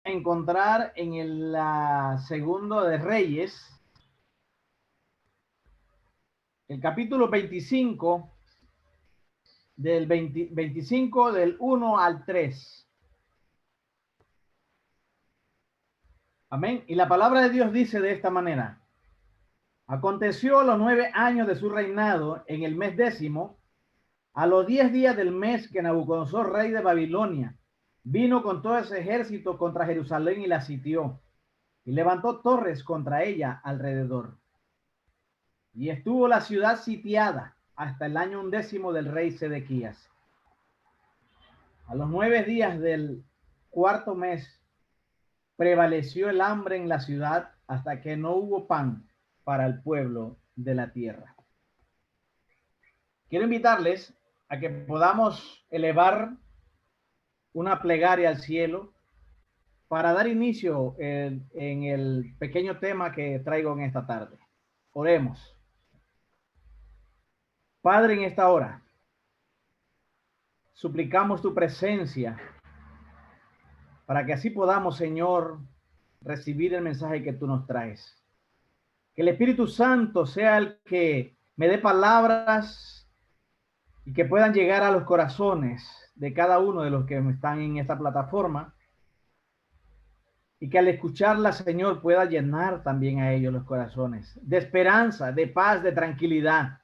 Encontrar en la Segundo de Reyes, el capítulo 25, del 25 del 1 al 3. Amén. Y la palabra de Dios dice de esta manera: aconteció a los 9 años de su reinado, en el mes 10, a los 10 días del mes, que Nabucodonosor, rey de Babilonia, vino con todo ese ejército contra Jerusalén y la sitió, y levantó torres contra ella alrededor. Y estuvo la ciudad sitiada hasta el año 11 del rey Sedequías. A los 9 días del cuarto mes prevaleció el hambre en la ciudad hasta que no hubo pan para el pueblo de la tierra. Quiero invitarles a que podamos elevar una plegaria al cielo para dar inicio en el pequeño tema que traigo en esta tarde. Oremos. Padre, en esta hora suplicamos tu presencia para que así podamos, Señor, recibir el mensaje que tú nos traes. Que el Espíritu Santo sea el que me dé palabras y que puedan llegar a los corazones de cada uno de los que están en esta plataforma, y que al escucharla, Señor, pueda llenar también a ellos los corazones de esperanza, de paz, de tranquilidad.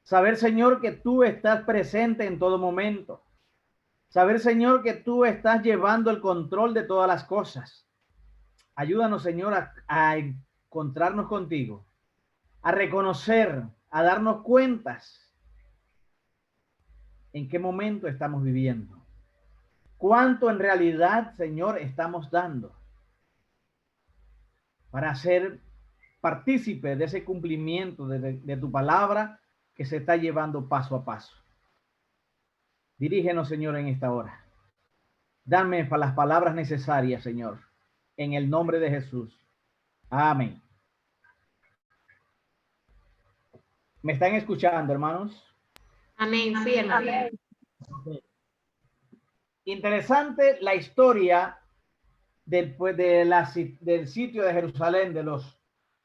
Saber, Señor, que tú estás presente en todo momento. Saber, Señor, que tú estás llevando el control de todas las cosas. Ayúdanos, Señor, a encontrarnos contigo, a reconocer, a darnos cuentas en qué momento estamos viviendo, cuánto en realidad, Señor, estamos dando para ser partícipe de ese cumplimiento de tu palabra que se está llevando paso a paso. Dirígenos, Señor, en esta hora. Dame las palabras necesarias, Señor, en el nombre de Jesús. Amén. ¿Me están escuchando, hermanos? Amén, sí, hermano. Interesante la historia del sitio de Jerusalén, de los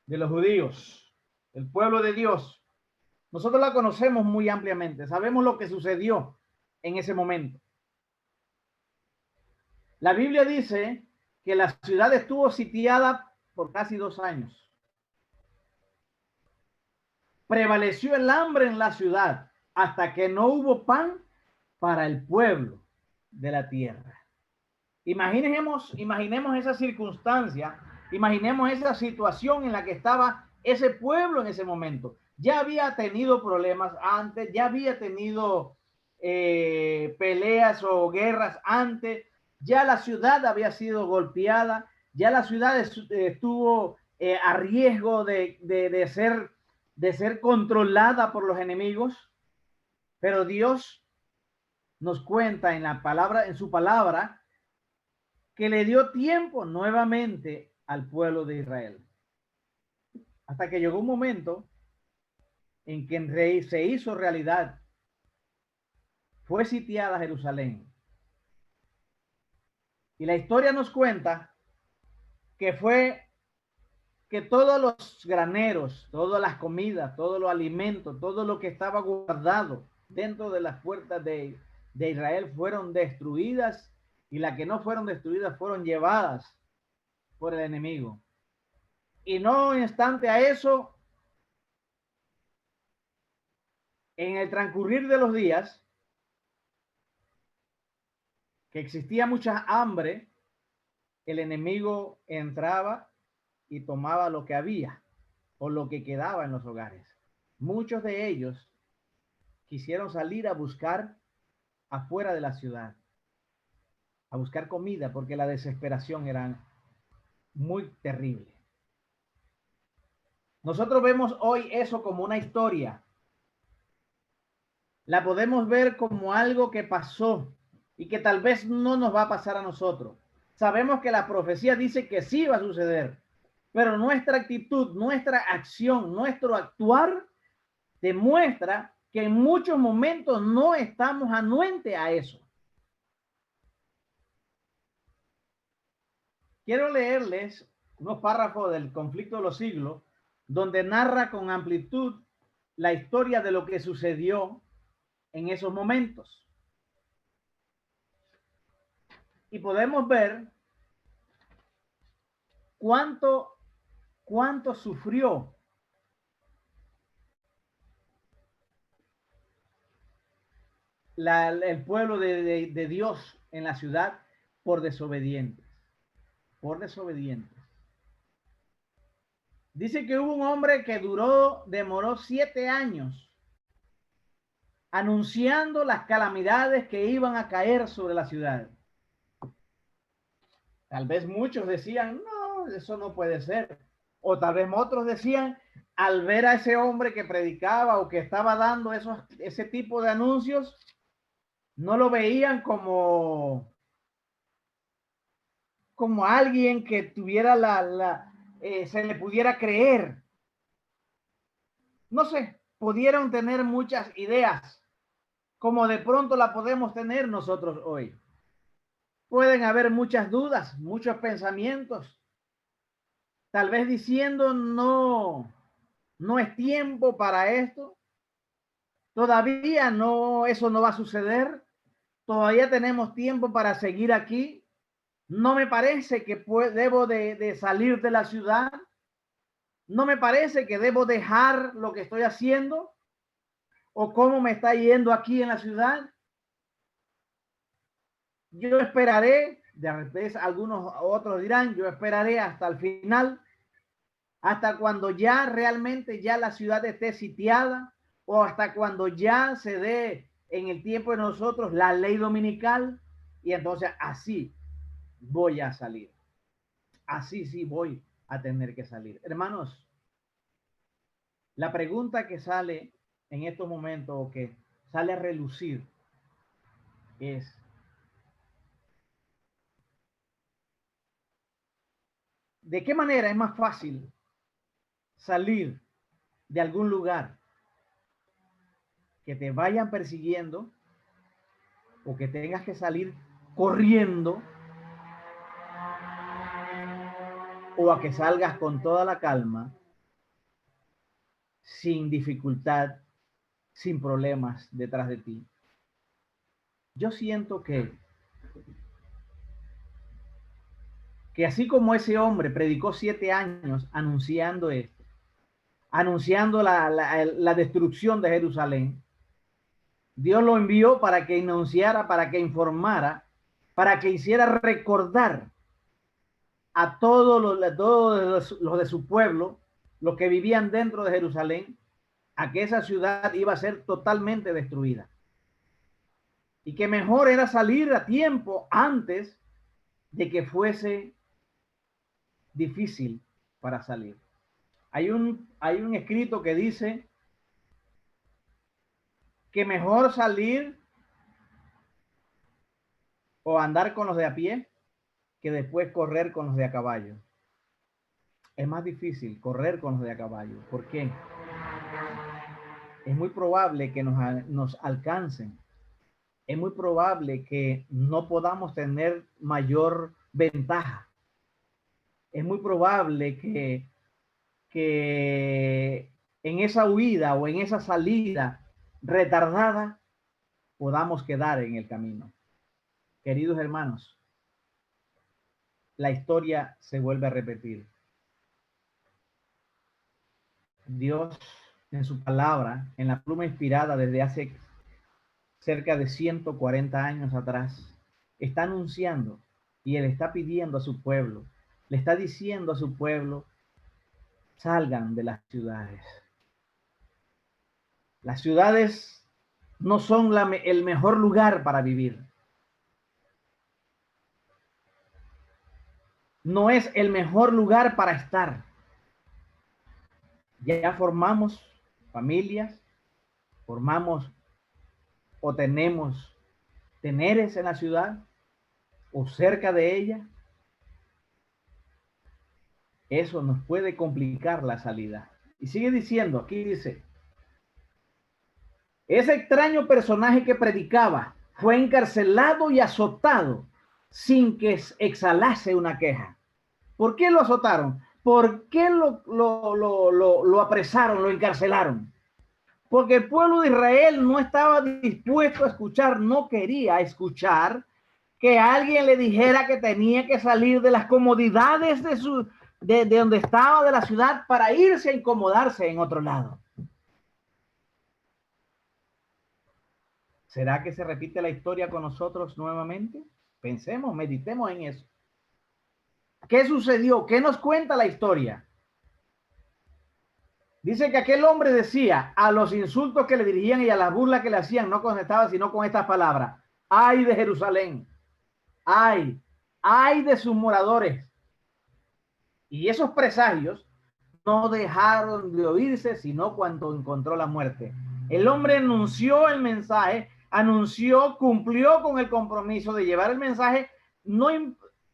judíos, el pueblo de Dios. Nosotros la conocemos muy ampliamente, sabemos lo que sucedió en ese momento. La Biblia dice que la ciudad estuvo sitiada por casi 2 años. Prevaleció el hambre en la ciudad hasta que no hubo pan para el pueblo de la tierra. Imaginemos esa circunstancia, imaginemos esa situación en la que estaba ese pueblo en ese momento. Ya había tenido problemas antes, ya había tenido peleas o guerras antes, ya la ciudad había sido golpeada, ya la ciudad estuvo a riesgo de ser controlada por los enemigos, pero Dios nos cuenta en su palabra, que le dio tiempo nuevamente al pueblo de Israel. Hasta que llegó un momento en que el rey se hizo realidad. Fue sitiada Jerusalén. Y la historia nos cuenta que fue que todos los graneros, todas las comidas, todos los alimentos, todo lo que estaba guardado dentro de las puertas de Israel fueron destruidas, y las que no fueron destruidas fueron llevadas por el enemigo. Y no obstante a eso, en el transcurrir de los días, que existía mucha hambre, el enemigo entraba y tomaba lo que había o lo que quedaba en los hogares. Muchos de ellos quisieron salir a buscar afuera de la ciudad, a buscar comida, porque la desesperación era muy terrible. Nosotros vemos hoy eso como una historia. La podemos ver como algo que pasó y que tal vez no nos va a pasar a nosotros. Sabemos que la profecía dice que sí va a suceder, pero nuestra actitud, nuestra acción, nuestro actuar demuestra que en muchos momentos no estamos anuentes a eso. quiero leerles unos párrafos del Conflicto de los Siglos, donde narra con amplitud la historia de lo que sucedió en esos momentos. Y podemos ver cuánto sufrió el pueblo de Dios en la ciudad por desobedientes. Por desobedientes. Dice que hubo un hombre que demoró 7 años anunciando las calamidades que iban a caer sobre la ciudad. Tal vez muchos decían, no, eso no puede ser. O tal vez otros decían, al ver a ese hombre que predicaba o que estaba dando ese tipo de anuncios, no lo veían como alguien que tuviera se le pudiera creer. No sé, pudieron tener muchas ideas, como de pronto la podemos tener nosotros hoy. Pueden haber muchas dudas, muchos pensamientos, tal vez diciendo no es tiempo para esto, todavía no, eso no va a suceder, todavía tenemos tiempo para seguir aquí, no me parece que debo de salir de la ciudad, no me parece que debo dejar lo que estoy haciendo o cómo me está yendo aquí en la ciudad. Yo esperaré, de repente algunos otros dirán, yo esperaré hasta el final, hasta cuando ya realmente ya la ciudad esté sitiada o hasta cuando ya se dé en el tiempo de nosotros la ley dominical y entonces así voy a salir. Así sí voy a tener que salir. Hermanos, la pregunta que sale en estos momentos o que sale a relucir es: ¿de qué manera es más fácil salir de algún lugar que te vayan persiguiendo o que tengas que salir corriendo o a que salgas con toda la calma, sin dificultad, sin problemas detrás de ti? Yo siento que así como ese hombre predicó 7 años anunciando esto, anunciando la destrucción de Jerusalén, Dios lo envió para que anunciara, para que informara, para que hiciera recordar a todos los de su pueblo, los que vivían dentro de Jerusalén, a que esa ciudad iba a ser totalmente destruida. Y que mejor era salir a tiempo antes de que fuese difícil para salir. Hay un escrito que dice que mejor salir o andar con los de a pie que después correr con los de a caballo. Es más difícil correr con los de a caballo. ¿Por qué? Es muy probable que nos alcancen. Es muy probable que no podamos tener mayor ventaja. Es muy probable que en esa huida o en esa salida retardada podamos quedar en el camino. Queridos hermanos, la historia se vuelve a repetir. Dios, en su palabra, en la pluma inspirada desde hace cerca de 140 años atrás, está anunciando y Él está pidiendo a su pueblo, le está diciendo a su pueblo: salgan de las ciudades. Las ciudades no son el mejor lugar para vivir. No es el mejor lugar para estar. Ya formamos familias, formamos o tenemos teneres en la ciudad o cerca de ella. Eso nos puede complicar la salida. Y sigue diciendo, aquí dice: ese extraño personaje que predicaba fue encarcelado y azotado sin que exhalase una queja. ¿Por qué lo azotaron? ¿Por qué lo apresaron, lo encarcelaron? Porque el pueblo de Israel no estaba dispuesto a escuchar, no quería escuchar que alguien le dijera que tenía que salir de las comodidades de donde estaba, de la ciudad, para irse a incomodarse en otro lado. ¿Será que se repite la historia con nosotros nuevamente? Pensemos, meditemos en eso. ¿Qué sucedió? ¿Qué nos cuenta la historia? Dice que aquel hombre decía a los insultos que le dirigían y a las burlas que le hacían, no contestaba sino con estas palabras: ¡ay de Jerusalén! ¡Ay! ¡Ay de sus moradores! Y esos presagios no dejaron de oírse sino cuando encontró la muerte. El hombre anunció el mensaje, cumplió con el compromiso de llevar el mensaje no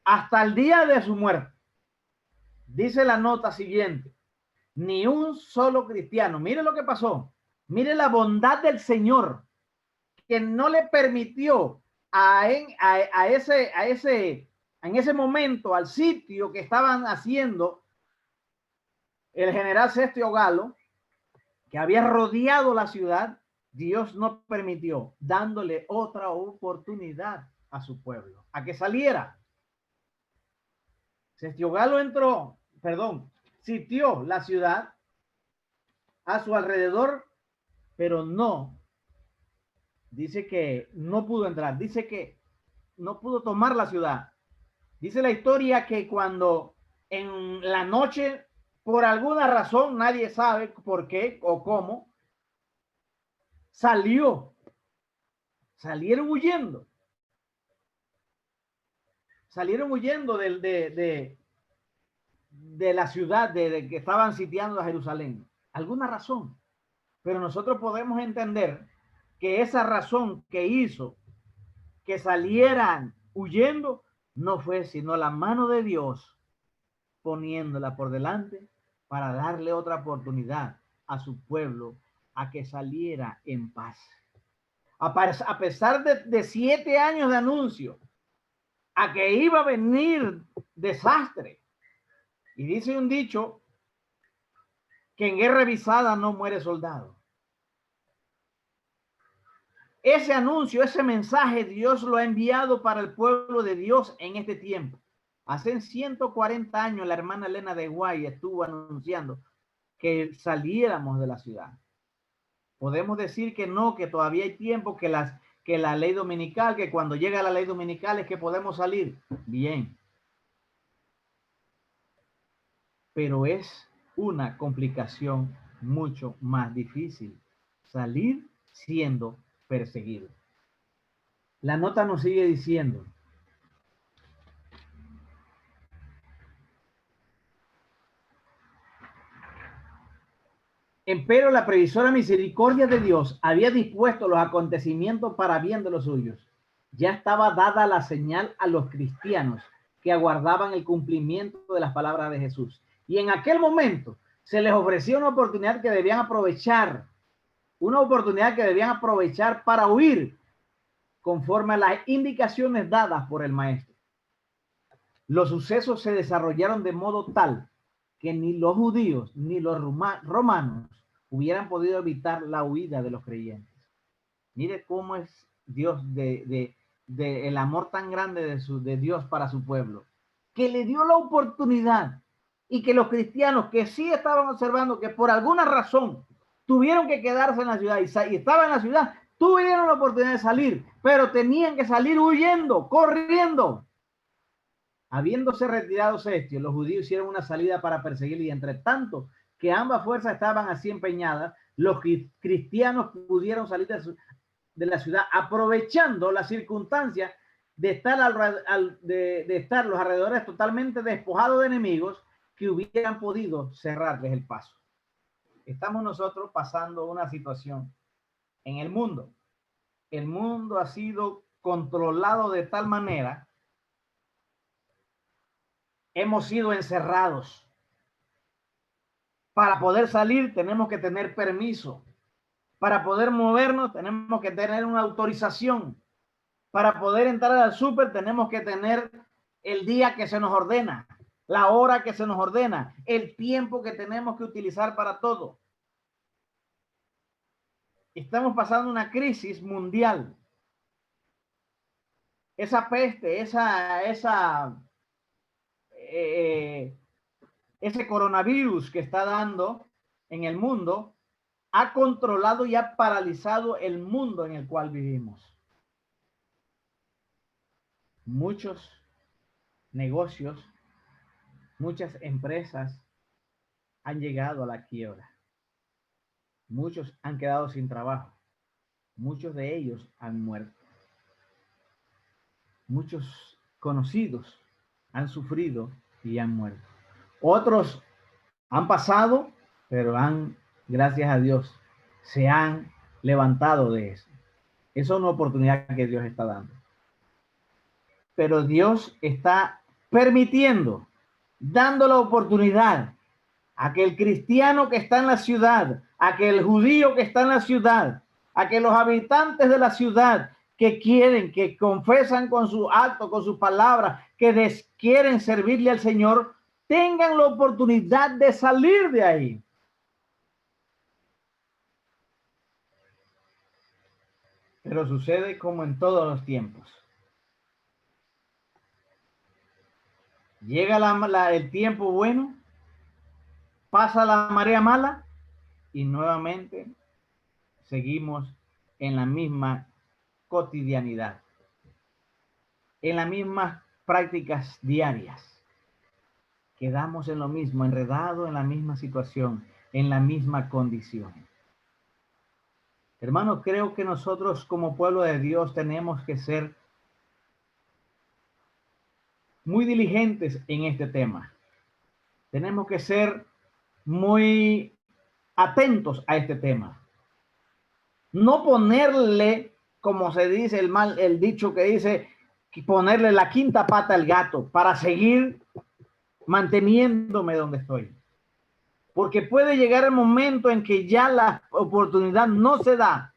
hasta el día de su muerte. Dice la nota siguiente: ni un solo cristiano. Mire lo que pasó. Mire la bondad del Señor, que no le permitió en ese momento, al sitio que estaban haciendo el general Sestio Galo, que había rodeado la ciudad. Dios no permitió, dándole otra oportunidad a su pueblo, a que saliera. Sestio Galo sitió la ciudad a su alrededor, pero no, dice que no pudo entrar, dice que no pudo tomar la ciudad. Dice la historia que cuando en la noche, por alguna razón, nadie sabe por qué o cómo, salieron huyendo. Salieron huyendo de la ciudad de que estaban sitiando a Jerusalén. Alguna razón. Pero nosotros podemos entender que esa razón que hizo que salieran huyendo no fue sino la mano de Dios poniéndola por delante para darle otra oportunidad a su pueblo a que saliera en paz. A pesar de 7 años de anuncio a que iba a venir desastre. Y dice un dicho que en guerra avisada no muere soldado. Ese anuncio, ese mensaje, Dios lo ha enviado para el pueblo de Dios en este tiempo. Hace 140 años la hermana Elena de Guay estuvo anunciando que saliéramos de la ciudad. Podemos decir que no, que todavía hay tiempo, que la ley dominical, que cuando llega la ley dominical es que podemos salir. Bien. Pero es una complicación mucho más difícil salir siendo perseguido. La nota nos sigue diciendo: empero la previsora misericordia de Dios había dispuesto los acontecimientos para bien de los suyos. Ya estaba dada la señal a los cristianos que aguardaban el cumplimiento de las palabras de Jesús. Y en aquel momento se les ofreció una oportunidad que debían aprovechar, para huir conforme a las indicaciones dadas por el maestro. Los sucesos se desarrollaron de modo tal que ni los judíos ni los romanos hubieran podido evitar la huida de los creyentes. Mire cómo es Dios el amor tan grande de Dios para su pueblo, que le dio la oportunidad, y que los cristianos que sí estaban observando que por alguna razón tuvieron que quedarse en la ciudad y estaban en la ciudad, tuvieron la oportunidad de salir, pero tenían que salir huyendo, corriendo. Habiéndose retirado Sestio, los judíos hicieron una salida para perseguir, y entre tanto que ambas fuerzas estaban así empeñadas, los cristianos pudieron salir de la ciudad, aprovechando la circunstancia de estar los alrededores totalmente despojados de enemigos que hubieran podido cerrarles el paso. Estamos nosotros pasando una situación en el mundo. El mundo ha sido controlado de tal manera, hemos sido encerrados. Para poder salir tenemos que tener permiso. Para poder movernos tenemos que tener una autorización. Para poder entrar al súper tenemos que tener el día que se nos ordena. la hora que se nos ordena, el tiempo que tenemos que utilizar para todo. Estamos pasando una crisis mundial. Esa peste, ese coronavirus que está dando en el mundo ha controlado y ha paralizado el mundo en el cual vivimos. Muchos negocios, muchas empresas han llegado a la quiebra. Muchos han quedado sin trabajo. Muchos de ellos han muerto. Muchos conocidos han sufrido y han muerto. Otros han pasado, pero gracias a Dios, se han levantado de eso. Esa es una oportunidad que Dios está dando. Pero Dios está permitiendo, dando la oportunidad a que el cristiano que está en la ciudad, a que el judío que está en la ciudad, a que los habitantes de la ciudad que quieren, que confesan con su acto, con sus palabras, que quieren servirle al Señor, tengan la oportunidad de salir de ahí. Pero sucede como en todos los tiempos. Llega el tiempo bueno, pasa la marea mala y nuevamente seguimos en la misma cotidianidad, en las mismas prácticas diarias. Quedamos en lo mismo, enredados en la misma situación, en la misma condición. Hermanos, creo que nosotros como pueblo de Dios tenemos que ser muy diligentes en este tema. Tenemos que ser muy atentos a este tema. No ponerle, como se dice el dicho que dice, ponerle la quinta pata al gato para seguir manteniéndome donde estoy. Porque puede llegar el momento en que ya la oportunidad no se da.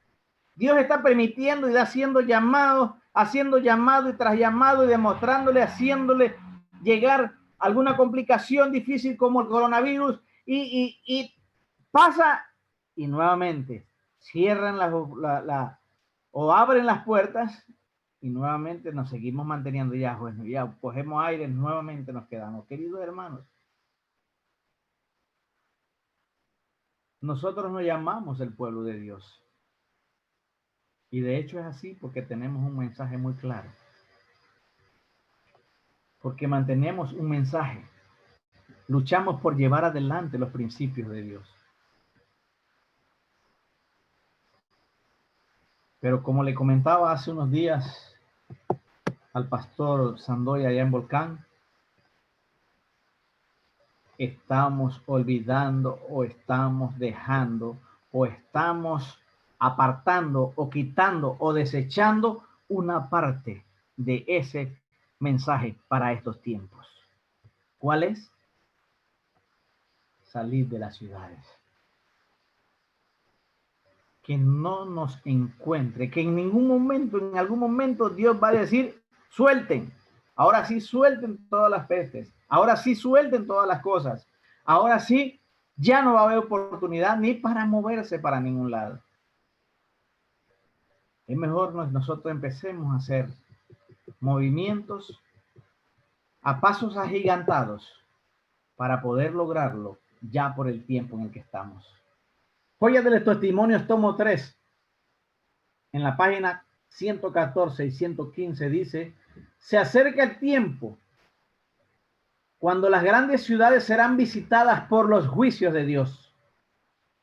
Dios está permitiendo y haciendo llamado y tras llamado y demostrándole, haciéndole llegar alguna complicación difícil como el coronavirus y pasa y nuevamente cierran o abren las puertas y nuevamente nos seguimos manteniendo. Ya, bueno, ya cogemos aire, nuevamente nos quedamos. Queridos hermanos, nosotros nos llamamos el pueblo de Dios. Y de hecho es así porque tenemos un mensaje muy claro. Porque mantenemos un mensaje. Luchamos por llevar adelante los principios de Dios. Pero como le comentaba hace unos días al pastor Sandoy allá en Volcán, estamos olvidando o estamos dejando o estamos apartando o quitando o desechando una parte de ese mensaje para estos tiempos. ¿Cuál es? Salir de las ciudades. Que no nos encuentre, que en algún momento Dios va a decir, suelten, ahora sí suelten todas las pestes, ahora sí suelten todas las cosas, ahora sí ya no va a haber oportunidad ni para moverse para ningún lado. Es mejor nosotros empecemos a hacer movimientos a pasos agigantados para poder lograrlo ya por el tiempo en el que estamos. Joya de los Testimonios, tomo 3, en la página 114 y 115 dice, se acerca el tiempo cuando las grandes ciudades serán visitadas por los juicios de Dios.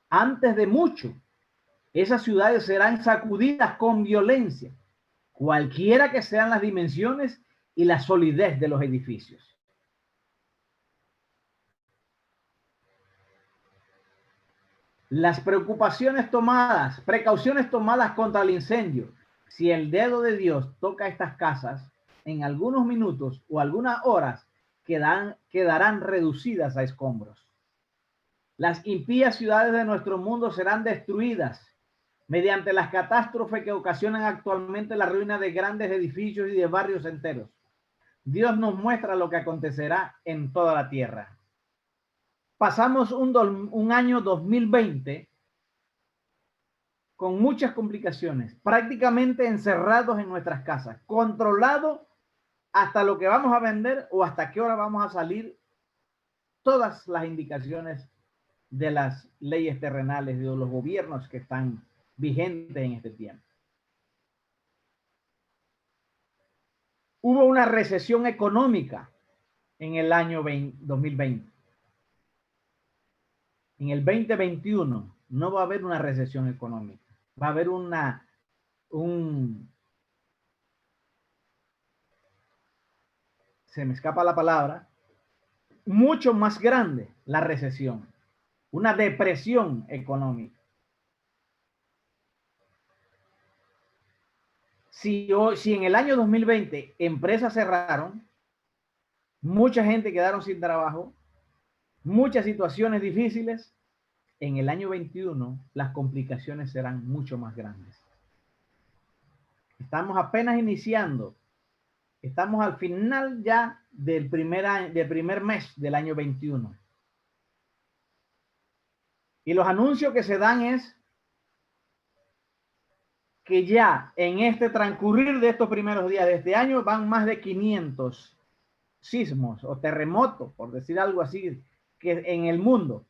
Antes de mucho, esas ciudades serán sacudidas con violencia, cualquiera que sean las dimensiones y la solidez de los edificios. Las precauciones tomadas contra el incendio. Si el dedo de Dios toca estas casas, en algunos minutos o algunas horas quedarán reducidas a escombros. Las impías ciudades de nuestro mundo serán destruidas mediante las catástrofes que ocasionan actualmente la ruina de grandes edificios y de barrios enteros. Dios nos muestra lo que acontecerá en toda la tierra. Pasamos un año 2020 con muchas complicaciones, prácticamente encerrados en nuestras casas, controlados hasta lo que vamos a vender o hasta qué hora vamos a salir, todas las indicaciones de las leyes terrenales de los gobiernos que están vigentes en este tiempo. Hubo una recesión económica en el año 2020. En el 2021 no va a haber una recesión económica, va a haber se me escapa la palabra, mucho más grande la recesión, una depresión económica. Si en el año 2020 empresas cerraron, mucha gente quedaron sin trabajo, muchas situaciones difíciles, en el año 21 las complicaciones serán mucho más grandes. Estamos apenas iniciando, estamos al final ya del primer mes del año 21. Y los anuncios que se dan es que ya en este transcurrir de estos primeros días de este año van más de 500 sismos o terremotos, por decir algo así, que en el mundo.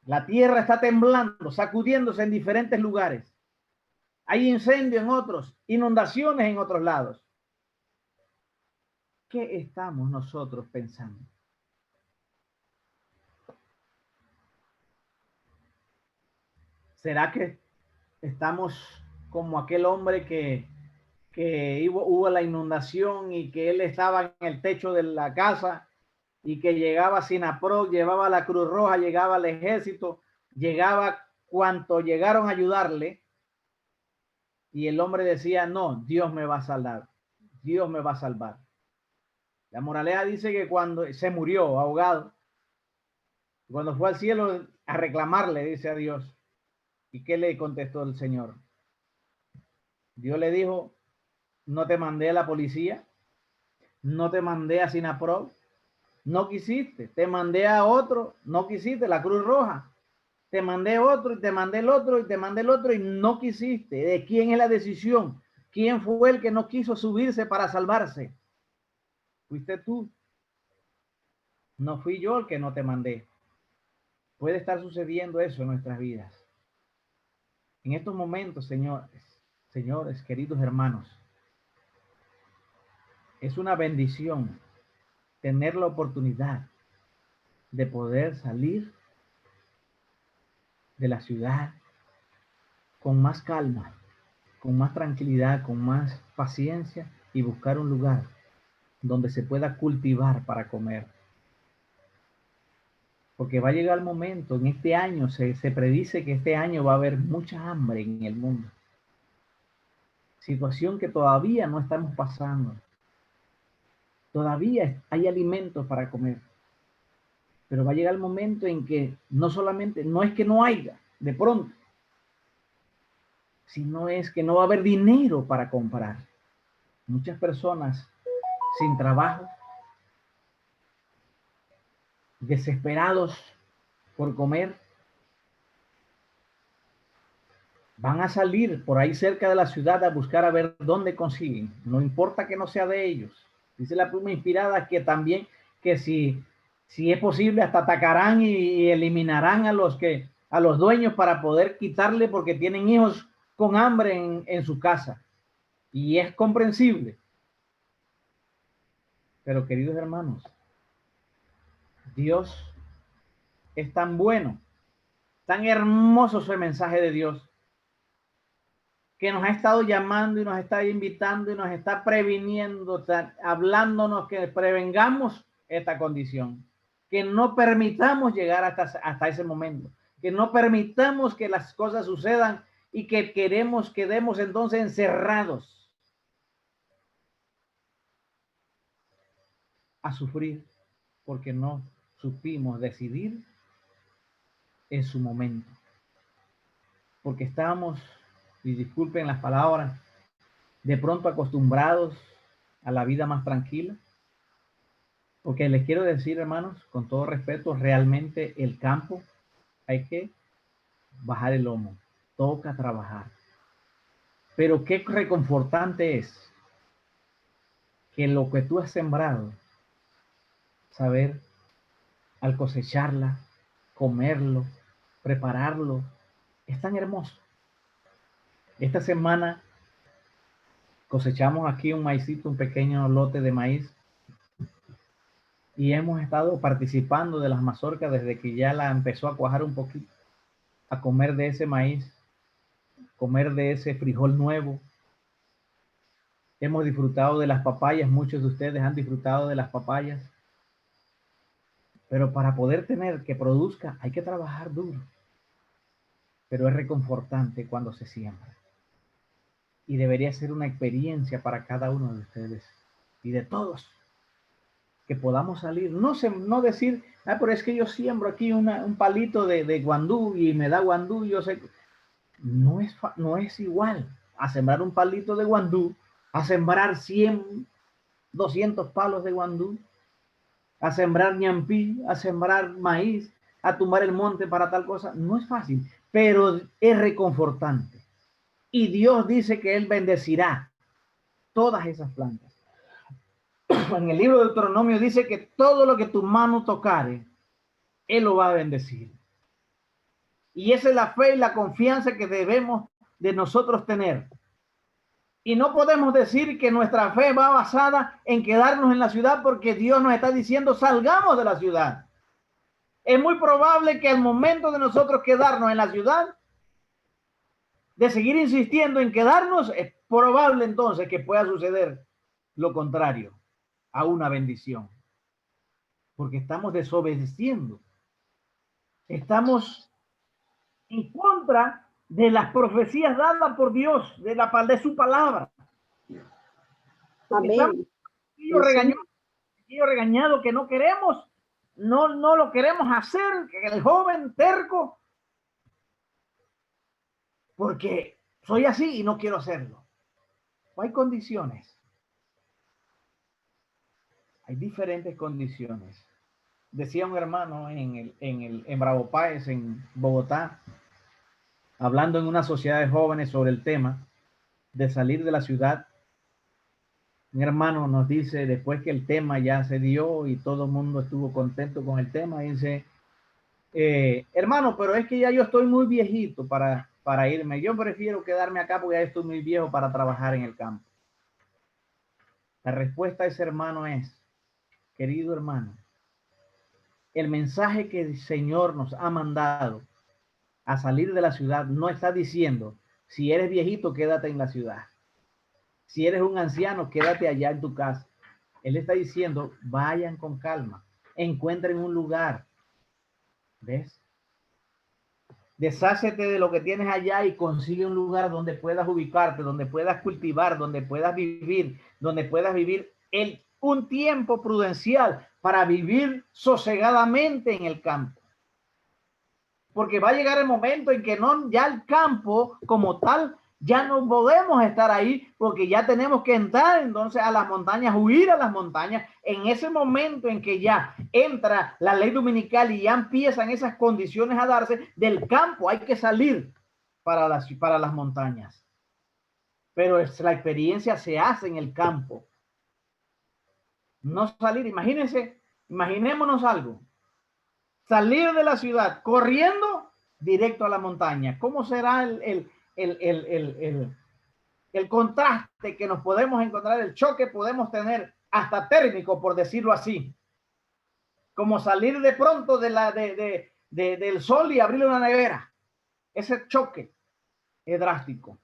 La tierra está temblando, sacudiéndose en diferentes lugares. Hay incendios en otros, inundaciones en otros lados. ¿Qué estamos nosotros pensando? ¿Será que estamos como aquel hombre que hubo la inundación y que él estaba en el techo de la casa y que llegaba SINAPROC, llevaba la Cruz Roja, llegaba el ejército, llegaba cuanto llegaron a ayudarle, y el hombre decía, no, Dios me va a salvar, Dios me va a salvar? La moraleja dice que cuando se murió ahogado, cuando fue al cielo a reclamarle, dice a Dios, ¿y qué le contestó el Señor? Dios le dijo, no te mandé a la policía, no te mandé a SINAPROC, no quisiste, te mandé a otro, no quisiste, la Cruz Roja, te mandé otro y te mandé el otro y te mandé el otro y no quisiste. ¿De quién es la decisión? ¿Quién fue el que no quiso subirse para salvarse? Fuiste tú. No fui yo el que no te mandé. Puede estar sucediendo eso en nuestras vidas. En estos momentos, señores, queridos hermanos, es una bendición tener la oportunidad de poder salir de la ciudad con más calma, con más tranquilidad, con más paciencia y buscar un lugar donde se pueda cultivar para comer. Porque va a llegar el momento, en este año, se predice que este año va a haber mucha hambre en el mundo. Situación que todavía no estamos pasando. Todavía hay alimentos para comer. Pero va a llegar el momento en que no solamente, no es que no haya, de pronto, sino es que no va a haber dinero para comprar. Muchas personas sin trabajo, desesperados por comer, van a salir por ahí cerca de la ciudad a buscar a ver dónde consiguen. No importa que no sea de ellos. Dice la pluma inspirada que también, que si es posible, hasta atacarán y eliminarán a los dueños para poder quitarle porque tienen hijos con hambre en su casa. Y es comprensible. Pero queridos hermanos, Dios es tan bueno, tan hermoso su mensaje de Dios, que nos ha estado llamando y nos está invitando y nos está previniendo, hablándonos que prevengamos esta condición, que no permitamos llegar hasta ese momento, que no permitamos que las cosas sucedan y que quedemos entonces encerrados a sufrir porque no supimos decidir en su momento. Porque estábamos, y disculpen las palabras, de pronto acostumbrados a la vida más tranquila. Porque les quiero decir, hermanos, con todo respeto, realmente el campo hay que bajar el lomo, toca trabajar. Pero qué reconfortante es que lo que tú has sembrado, saber al cosecharla, comerlo, prepararlo, es tan hermoso. Esta semana cosechamos aquí un maicito, un pequeño lote de maíz, y hemos estado participando de las mazorcas desde que ya la empezó a cuajar un poquito, a comer de ese maíz, comer de ese frijol nuevo. Hemos disfrutado de las papayas, muchos de ustedes han disfrutado de las papayas, pero para poder tener que produzca hay que trabajar duro, pero es reconfortante cuando se siembra. Y debería ser una experiencia para cada uno de ustedes y de todos, que podamos salir, no decir, pero es que yo siembro aquí un palito de guandú y me da guandú, yo sé, no es igual a sembrar un palito de guandú, a sembrar 100, 200 palos de guandú, a sembrar ñampí, a sembrar maíz, a tumbar el monte para tal cosa. No es fácil, pero es reconfortante. Y Dios dice que Él bendecirá todas esas plantas. En el libro de Deuteronomio dice que todo lo que tu mano tocare, Él lo va a bendecir. Y esa es la fe y la confianza que debemos de nosotros tener. Y no podemos decir que nuestra fe va basada en quedarnos en la ciudad porque Dios nos está diciendo salgamos de la ciudad. Es muy probable que al momento de nosotros quedarnos en la ciudad, de seguir insistiendo en quedarnos, es probable entonces que pueda suceder lo contrario a una bendición. Porque estamos desobedeciendo. Estamos en contra de las profecías dadas por Dios, de su palabra. Amén. Regañado que no queremos, no lo queremos hacer, que el joven terco, porque soy así y no quiero hacerlo. O hay condiciones. Hay diferentes condiciones. Decía un hermano en Bravo Páez, en Bogotá, hablando en una sociedad de jóvenes sobre el tema de salir de la ciudad. Un hermano nos dice, después que el tema ya se dio y todo el mundo estuvo contento con el tema, dice, hermano, pero es que ya yo estoy muy viejito para irme. Yo prefiero quedarme acá porque ya estoy muy viejo para trabajar en el campo. La respuesta a ese hermano es, querido hermano, el mensaje que el Señor nos ha mandado a salir de la ciudad no está diciendo, si eres viejito, quédate en la ciudad. Si eres un anciano, quédate allá en tu casa. Él está diciendo, vayan con calma, encuentren un lugar. ¿Ves? Deshácete de lo que tienes allá y consigue un lugar donde puedas ubicarte, donde puedas cultivar, donde puedas vivir un tiempo prudencial para vivir sosegadamente en el campo. Porque va a llegar el momento en que ya el campo como tal, ya no podemos estar ahí porque ya tenemos que entrar entonces a las montañas, huir a las montañas. En ese momento en que ya entra la ley dominical y ya empiezan esas condiciones a darse, del campo hay que salir para las montañas. Pero la experiencia se hace en el campo. No salir, imaginémonos algo. Salir de la ciudad corriendo directo a la montaña. ¿Cómo será el contraste que nos podemos encontrar, el choque podemos tener hasta térmico, por decirlo así? Como salir de pronto del sol y abrir una nevera. Ese choque es drástico.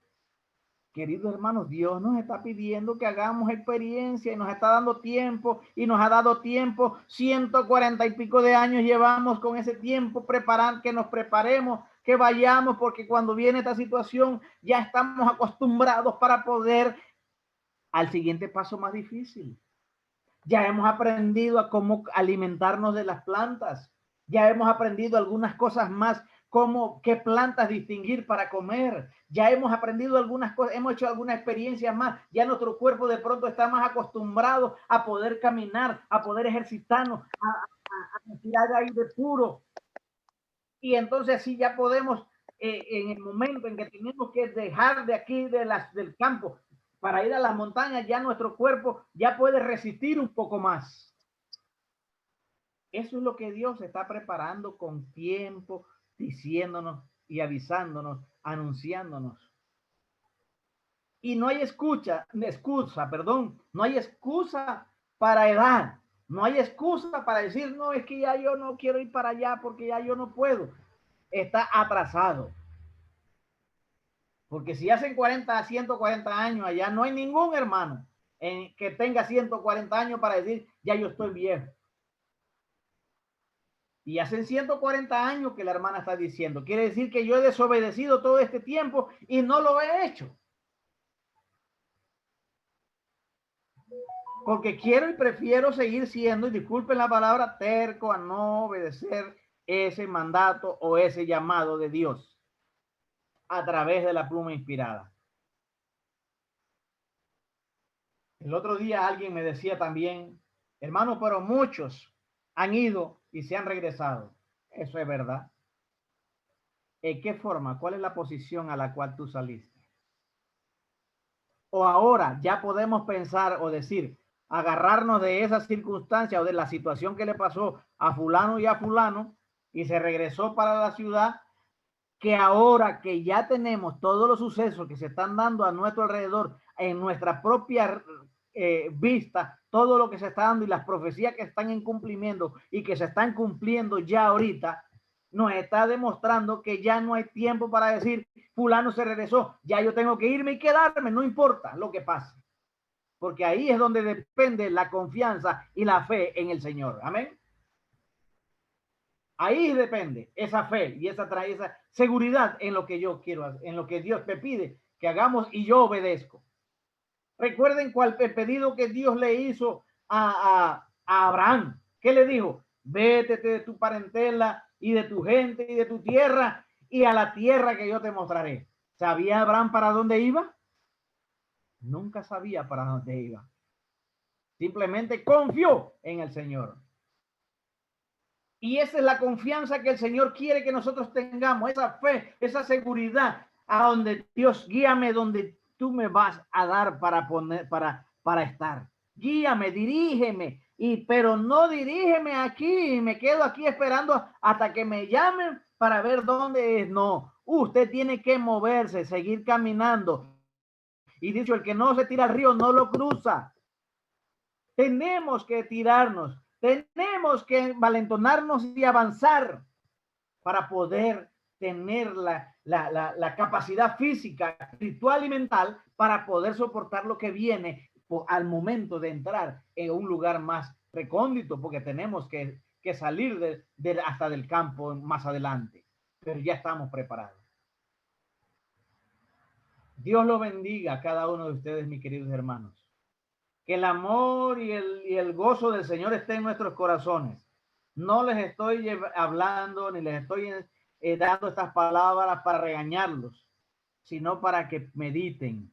Queridos hermanos, Dios nos está pidiendo que hagamos experiencia y nos está dando tiempo y nos ha dado tiempo. 140 y pico de años llevamos con ese tiempo que nos preparemos, que vayamos, porque cuando viene esta situación ya estamos acostumbrados para poder al siguiente paso más difícil. Ya hemos aprendido a cómo alimentarnos de las plantas. Ya hemos aprendido algunas cosas más qué plantas distinguir para comer. Ya hemos aprendido algunas cosas, hemos hecho algunas experiencias más. Ya nuestro cuerpo de pronto está más acostumbrado a poder caminar, a poder ejercitarnos, a respirar aire puro. Y entonces así ya podemos, en el momento en que tenemos que dejar de aquí, del campo, para ir a las montañas, ya nuestro cuerpo ya puede resistir un poco más. Eso es lo que Dios está preparando con tiempo, diciéndonos y avisándonos, anunciándonos. Y no hay excusa, no hay excusa para edad. No hay excusa para decir, no, es que ya yo no quiero ir para allá porque ya yo no puedo. Está atrasado. Porque si hacen 40 a 140 años allá, no hay ningún hermano que tenga 140 años para decir, ya yo estoy viejo. Y hacen 140 años que la hermana está diciendo. Quiere decir que yo he desobedecido todo este tiempo y no lo he hecho. Porque quiero y prefiero seguir siendo, y disculpen la palabra, terco a no obedecer ese mandato o ese llamado de Dios a través de la pluma inspirada. El otro día alguien me decía también, hermano, pero muchos han ido y se han regresado. Eso es verdad. ¿En qué forma? ¿Cuál es la posición a la cual tú saliste? O ahora ya podemos pensar o decir, agarrarnos de esa circunstancia o de la situación que le pasó a fulano y a fulano y se regresó para la ciudad, que ahora que ya tenemos todos los sucesos que se están dando a nuestro alrededor, en nuestra propia vista, todo lo que se está dando y las profecías que están en cumplimiento y que se están cumpliendo ya ahorita, nos está demostrando que ya no hay tiempo para decir, fulano se regresó, ya yo tengo que irme y quedarme, no importa lo que pase. Porque ahí es donde depende la confianza y la fe en el Señor. Amén. Ahí depende esa fe y esa seguridad en lo que yo quiero hacer, en lo que Dios te pide que hagamos y yo obedezco. Recuerden cuál el pedido que Dios le hizo a Abraham. ¿Qué le dijo? Vete de tu parentela y de tu gente y de tu tierra y a la tierra que yo te mostraré. ¿Sabía Abraham para dónde iba? Nunca sabía para dónde iba. Simplemente confió en el Señor. Y esa es la confianza que el Señor quiere que nosotros tengamos, esa fe, esa seguridad, a donde Dios, guíame donde tú me vas a dar para estar. Guíame, dirígeme, pero no dirígeme aquí y me quedo aquí esperando hasta que me llamen para ver dónde es. No, usted tiene que moverse, seguir caminando. Y dicho, el que no se tira al río no lo cruza. Tenemos que tirarnos. Tenemos que valentonarnos y avanzar para poder tener la capacidad física, espiritual y mental para poder soportar lo que viene al momento de entrar en un lugar más recóndito, porque tenemos que salir hasta del campo más adelante, pero ya estamos preparados. Dios lo bendiga a cada uno de ustedes, mis queridos hermanos. Que el amor y el gozo del Señor esté en nuestros corazones. No les estoy hablando ni les estoy dando estas palabras para regañarlos, sino para que mediten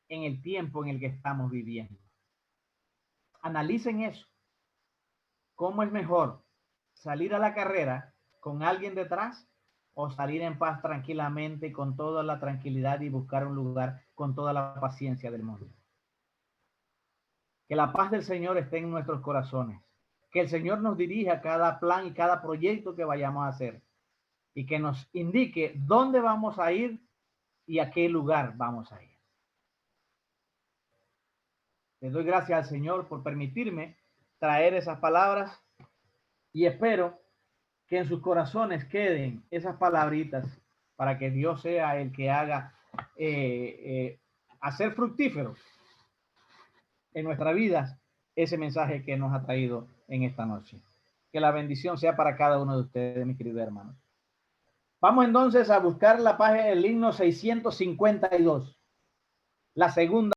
en el tiempo en el que estamos viviendo. Analicen eso. ¿Cómo es mejor salir a la carrera con alguien detrás o salir en paz tranquilamente con toda la tranquilidad y buscar un lugar con toda la paciencia del mundo? Que la paz del Señor esté en nuestros corazones. Que el Señor nos dirija cada plan y cada proyecto que vayamos a hacer. Y que nos indique dónde vamos a ir y a qué lugar vamos a ir. Le doy gracias al Señor por permitirme traer esas palabras y espero que en sus corazones queden esas palabritas para que Dios sea el que haga hacer fructífero en nuestra vida ese mensaje que nos ha traído en esta noche. Que la bendición sea para cada uno de ustedes, mis queridos hermanos. Vamos entonces a buscar la página del himno 652, la segunda.